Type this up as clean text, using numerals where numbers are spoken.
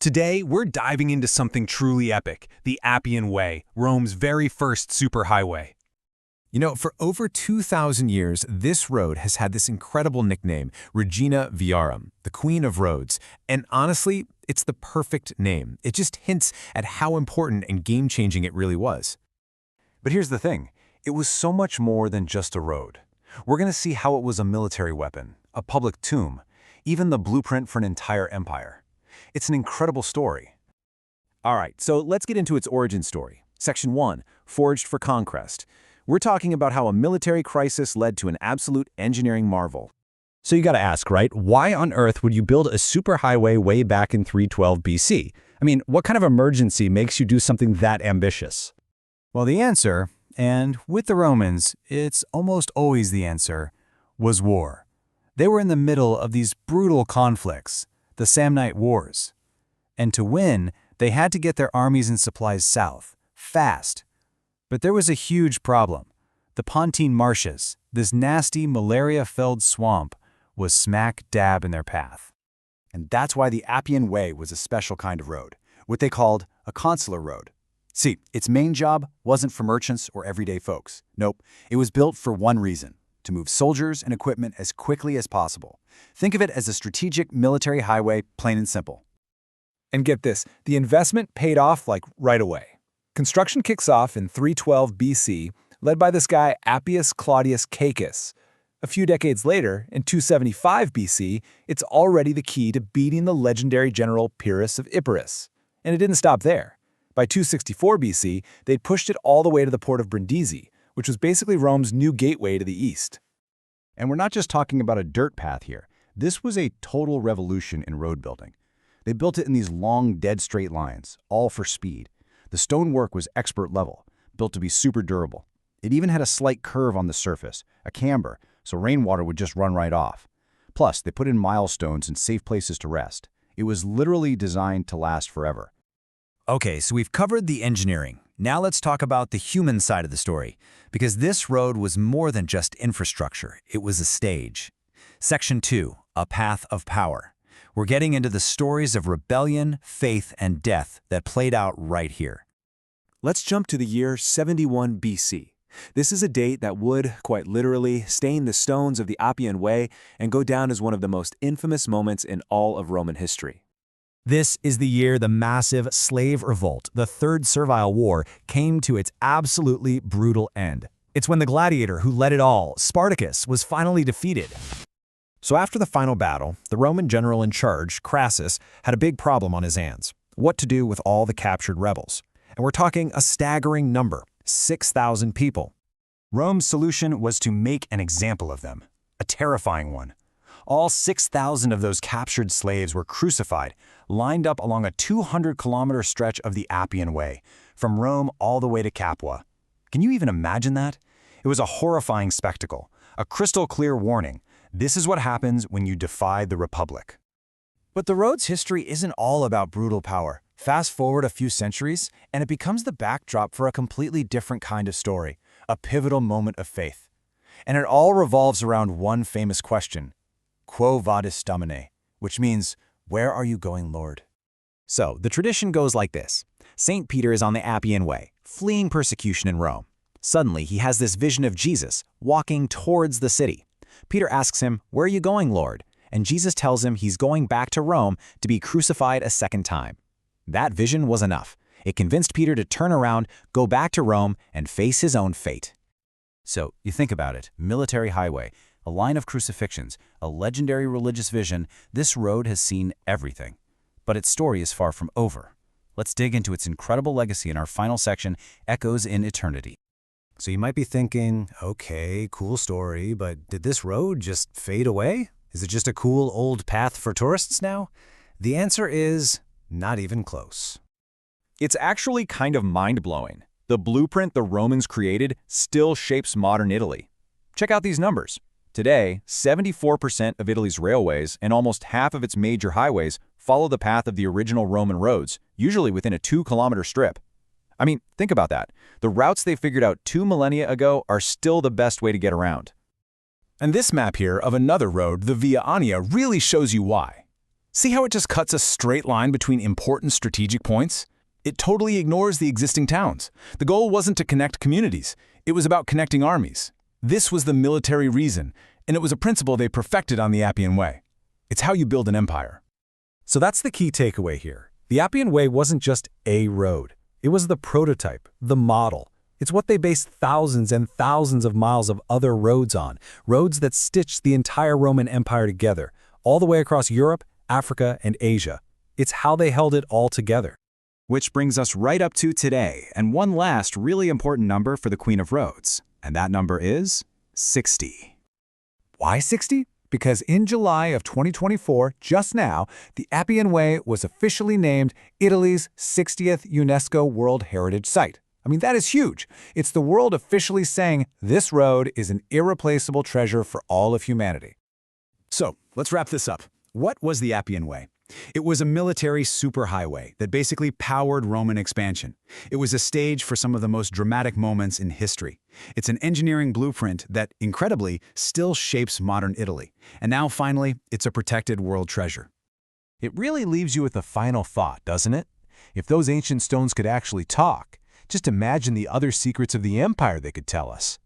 Today, we're diving into something truly epic, the Appian Way, Rome's very first superhighway. For over 2,000 years, this road has had this incredible nickname, Regina Viarum, the Queen of Roads. And honestly, it's the perfect name. It just hints at how important and game-changing it really was. But here's the thing. It was so much more than just a road. We're going to see how it was a military weapon, a public tomb, even the blueprint for an entire empire. It's an incredible story. All right, so let's get into its origin story. Section 1, Forged for Conquest. We're talking about how a military crisis led to an absolute engineering marvel. So you got to ask, right? Why on earth would you build a superhighway way back in 312 BC? I mean, what kind of emergency makes you do something that ambitious? Well, the answer, and with the Romans, it's almost always the answer, was war. They were in the middle of these brutal conflicts, the Samnite Wars. And to win, they had to get their armies and supplies south, fast. But there was a huge problem. The Pontine Marshes, this nasty malaria-filled swamp, was smack dab in their path. And that's why the Appian Way was a special kind of road, what they called a consular road. See, its main job wasn't for merchants or everyday folks. Nope, it was built for one reason: to move soldiers and equipment as quickly as possible. Think of it as a strategic military highway, plain and simple. And get this, the investment paid off right away. Construction kicks off in 312 BC, led by this guy Appius Claudius Caecus. A few decades later, in 275 BC, it's already the key to beating the legendary general Pyrrhus of Epirus. And it didn't stop there. By 264 BC, they'd pushed it all the way to the port of Brindisi, which was basically Rome's new gateway to the east. And we're not just talking about a dirt path here. This was a total revolution in road building. They built it in these long, dead straight lines, all for speed. The stonework was expert level, built to be super durable. It even had a slight curve on the surface, a camber, so rainwater would just run right off. Plus, they put in milestones and safe places to rest. It was literally designed to last forever. Okay, so we've covered the engineering. Now let's talk about the human side of the story, because this road was more than just infrastructure. It was a stage. Section 2, A Path of Power. We're getting into the stories of rebellion, faith, and death that played out right here. Let's jump to the year 71 BC. This is a date that would, quite literally, stain the stones of the Appian Way and go down as one of the most infamous moments in all of Roman history. This is the year the massive slave revolt, the Third Servile War, came to its absolutely brutal end. It's when the gladiator who led it all, Spartacus, was finally defeated. So after the final battle, the Roman general in charge, Crassus, had a big problem on his hands: what to do with all the captured rebels. And we're talking a staggering number, 6,000 people. Rome's solution was to make an example of them, a terrifying one. All 6,000 of those captured slaves were crucified, lined up along a 200-kilometer stretch of the Appian Way, from Rome all the way to Capua. Can you even imagine that? It was a horrifying spectacle, a crystal-clear warning. This is what happens when you defy the Republic. But the road's history isn't all about brutal power. Fast forward a few centuries, and it becomes the backdrop for a completely different kind of story, a pivotal moment of faith. And it all revolves around one famous question: Quo vadis, Domine? Which means, where are you going, Lord? So the tradition goes like this. St. Peter is on the Appian Way, fleeing persecution in Rome. Suddenly, he has this vision of Jesus walking towards the city. Peter asks him, "Where are you going, Lord?" And Jesus tells him he's going back to Rome to be crucified a second time. That vision was enough. It convinced Peter to turn around, go back to Rome, and face his own fate. So, you think about it, military highway, a line of crucifixions, a legendary religious vision. This road has seen everything. But its story is far from over. Let's dig into its incredible legacy in our final section, Echoes in Eternity. So you might be thinking, okay, cool story, but did this road just fade away? Is it just a cool old path for tourists now? The answer is not even close. It's actually kind of mind-blowing. The blueprint the Romans created still shapes modern Italy. Check out these numbers. Today, 74% of Italy's railways and almost half of its major highways follow the path of the original Roman roads, usually within a 2-kilometer strip. I mean, think about that. The routes they figured out 2 millennia ago are still the best way to get around. And this map here of another road, the Via Appia, really shows you why. See how it just cuts a straight line between important strategic points? It totally ignores the existing towns. The goal wasn't to connect communities. It was about connecting armies. This was the military reason, and it was a principle they perfected on the Appian Way. It's how you build an empire. So that's the key takeaway here. The Appian Way wasn't just a road. It was the prototype, the model. It's what they based thousands and thousands of miles of other roads on, roads that stitched the entire Roman Empire together, all the way across Europe, Africa, and Asia. It's how they held it all together. Which brings us right up to today, and one last really important number for the Queen of Roads, and that number is 60. Why 60? Because in July of 2024, just now, the Appian Way was officially named Italy's 60th UNESCO World Heritage Site. I mean, that is huge. It's the world officially saying this road is an irreplaceable treasure for all of humanity. So, let's wrap this up. What was the Appian Way? It was a military superhighway that basically powered Roman expansion. It was a stage for some of the most dramatic moments in history. It's an engineering blueprint that, incredibly, still shapes modern Italy. And now, finally, it's a protected world treasure. It really leaves you with the final thought, doesn't it? If those ancient stones could actually talk, just imagine the other secrets of the empire they could tell us.